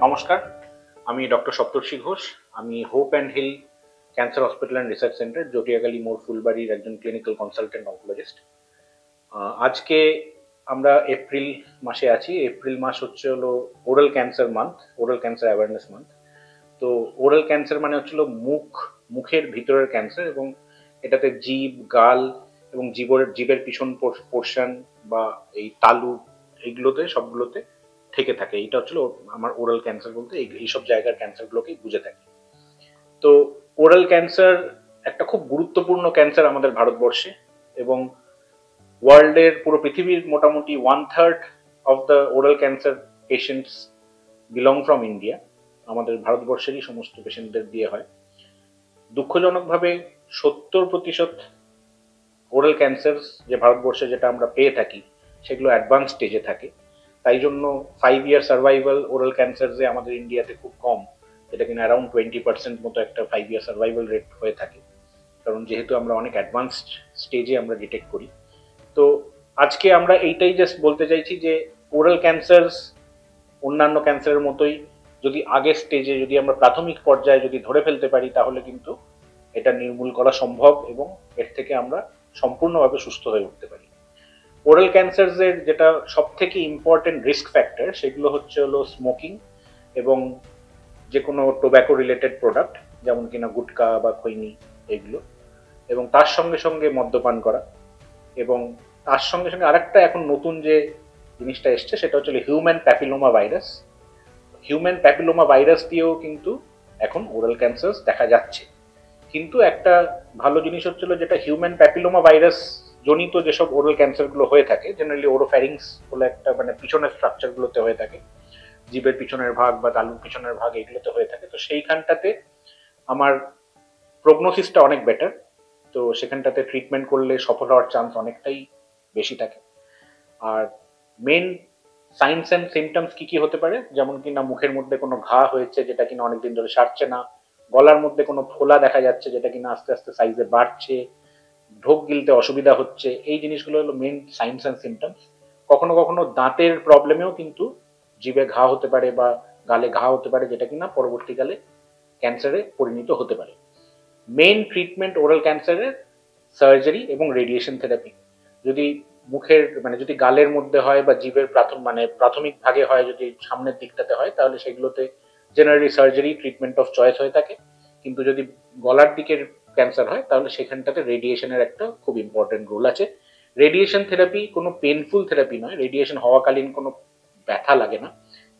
নমস্কার, আমি ডক্টর সপ্তর্ষি ঘোষ। আমি Hope and Hill cancer hospital and research centre, Jatiyakhali মোড়, ফুলবাড়ির একজন ক্লিনিক্যাল কনসালটেন্ট অনকোলজিস্ট। আজকে আমরা এপ্রিল মাসে আছি। এপ্রিল মাস হলো oral cancer month, oral cancer awareness month. তো ওরাল ক্যান্সার মানে হচ্ছিল মুখের ভিতরের ক্যান্সার, এবং এটাতে জিভ, গাল এবং জিভের পিছন পোর্শন বা এই তালু, এইগুলোতে সবগুলোতে থেকে থাকে। এটা হচ্ছিল আমার ওরাল ক্যান্সার বলতে এইসব জায়গার ক্যান্সারগুলোকেই বুঝে থাকে। তো ওরাল ক্যান্সার একটা খুব গুরুত্বপূর্ণ ক্যান্সার আমাদের ভারতবর্ষে, এবং ওয়ার্ল্ডের পুরো পৃথিবীর মোটামুটি 1/3 of the oral cancer patients belong from India. আমাদের ভারতবর্ষেরই সমস্ত পেশেন্টদের দিয়ে হয়। দুঃখজনকভাবে 70% ওরাল ক্যান্সার যে ভারতবর্ষে যেটা আমরা পেয়ে থাকি সেগুলো অ্যাডভান্স স্টেজে থাকে। তাই জন্য 5 ইয়ার সার্ভাইভাল ওরাল ক্যান্সারে আমাদের ইন্ডিয়াতে খুব কম, যেটা কিনা অ্যারাউন্ড 20% মতো একটা 5 ইয়ার সার্ভাইভাল রেট হয়ে থাকে, কারণ যেহেতু আমরা অনেক অ্যাডভান্সড স্টেজে আমরা ডিটেক্ট করি। তো আজকে আমরা এইটাই জাস্ট বলতে চাইছি যে ওরাল ক্যান্সার অন্যান্য ক্যান্সারের মতোই যদি আগের স্টেজে, যদি আমরা প্রাথমিক পর্যায়ে যদি ধরে ফেলতে পারি, তাহলে কিন্তু এটা নির্মূল করা সম্ভব এবং এর থেকে আমরা সম্পূর্ণভাবে সুস্থ হয়ে উঠতে পারি। ওরাল ক্যান্সারের যেটা সব থেকে ইম্পর্টেন্ট রিস্ক ফ্যাক্টর, সেগুলো হলো স্মোকিং এবং যে কোনো টোব্যাকো রিলেটেড প্রোডাক্ট, যেমন কিনা গুটকা বা খৈনি এগুলো, এবং তার সঙ্গে সঙ্গে মদ্যপান করা, এবং তার সঙ্গে সঙ্গে আরেকটা এখন নতুন যে জিনিসটা এসছে সেটা হচ্ছে human papilloma virus. Human papilloma virus দিয়েও কিন্তু এখন ওরাল ক্যান্সার দেখা যাচ্ছে। কিন্তু একটা ভালো জিনিস হচ্ছিল, যেটা হিউম্যান প্যাপিলোমা ভাইরাস জনিত যেসব ওরাল ক্যান্সারগুলো হয়ে থাকে, জেনারেলি ওরোফ্যারিংস বলে একটা মানে পিছনের স্ট্রাকচারগুলোতে হয়ে থাকে, জিভের পিছনের ভাগ বা তালুর পিছনের ভাগ এগুলোতে হয়ে থাকে। তো সেইখানটাতে আমার প্রগনোসিসটা অনেক বেটার। তো সেখানটাতে ট্রিটমেন্ট করলে সফল হওয়ার চান্স অনেকটাই বেশি থাকে। আর মেন সাইনস অ্যান্ড সিমটমস কি কি হতে পারে, যেমন কিনা মুখের মধ্যে কোনো ঘা হয়েছে যেটা কিনা অনেকদিন ধরে সারছে না, গলার মধ্যে কোনো ফোলা দেখা যাচ্ছে যেটা কিনা আস্তে আস্তে সাইজে বাড়ছে, ঢোক গিলতে অসুবিধা হচ্ছে, এই জিনিসগুলো হলো মেন সাইনস অ্যান্ড সিমটমস। কখনো কখনো দাঁতের প্রবলেমেও কিন্তু জিভে ঘা হতে পারে বা গালে ঘা হতে পারে, যেটা কিনা পরবর্তীকালে ক্যান্সারে পরিণত হতে পারে। মেইন ট্রিটমেন্ট ওরাল ক্যান্সারের সার্জারি এবং রেডিয়েশন থেরাপি। যদি মুখের মানে যদি গালের মধ্যে হয় বা জিভের প্রাথমিক ভাগে হয়, যদি সামনের দিকটাতে হয়, তাহলে সেগুলোতে generally surgery treatment of choice হয়ে থাকে। কিন্তু যদি গলার দিকের ক্যান্সার হয়, তাহলে সেখানটাতে রেডিয়েশনের একটা খুব ইম্পর্টেন্ট রোল আছে। রেডিয়েশন থেরাপি কোনো পেনফুল থেরাপি নয়, রেডিয়েশন হওয়াকালীন কোনো ব্যথা লাগে না।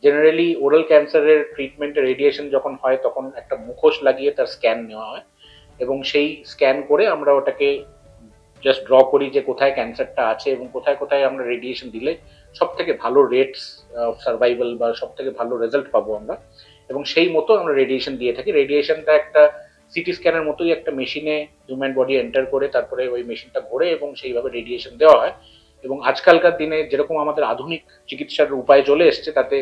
জেনারেলি ওরাল ক্যান্সারের ট্রিটমেন্টে রেডিয়েশন যখন হয়, তখন একটা মুখোশ লাগিয়ে তার স্ক্যান নেওয়া হয়, এবং সেই স্ক্যান করে আমরা ওটাকে জাস্ট ড্র করি যে কোথায় ক্যান্সারটা আছে এবং কোথায় কোথায় আমরা রেডিয়েশন দিলে সব থেকে ভালো রেটস অফ সার্ভাইভাল বা সব থেকে ভালো রেজাল্ট পাবো আমরা, এবং সেই মতো আমরা রেডিয়েশন দিয়ে থাকি। রেডিয়েশনটা একটা সিটি স্ক্যানের মতোই একটা মেশিনে হিউম্যান বডি এন্টার করে তারপরে ওই মেশিনটা ঘোরে এবং সেইভাবে রেডিয়েশন দেওয়া হয়। এবং আজকালকার দিনে যেরকম আমাদের আধুনিক চিকিৎসার উপায় চলে এসছে, তাতে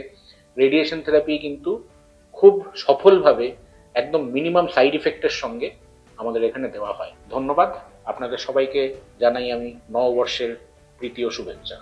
রেডিয়েশন থেরাপি কিন্তু খুব সফলভাবে একদম মিনিমাম সাইড ইফেক্টের সঙ্গে আমাদের এখানে দেওয়া হয়। ধন্যবাদ আপনাদের সবাইকে, জানাই আমি নববর্ষের প্রীতি ও শুভেচ্ছা।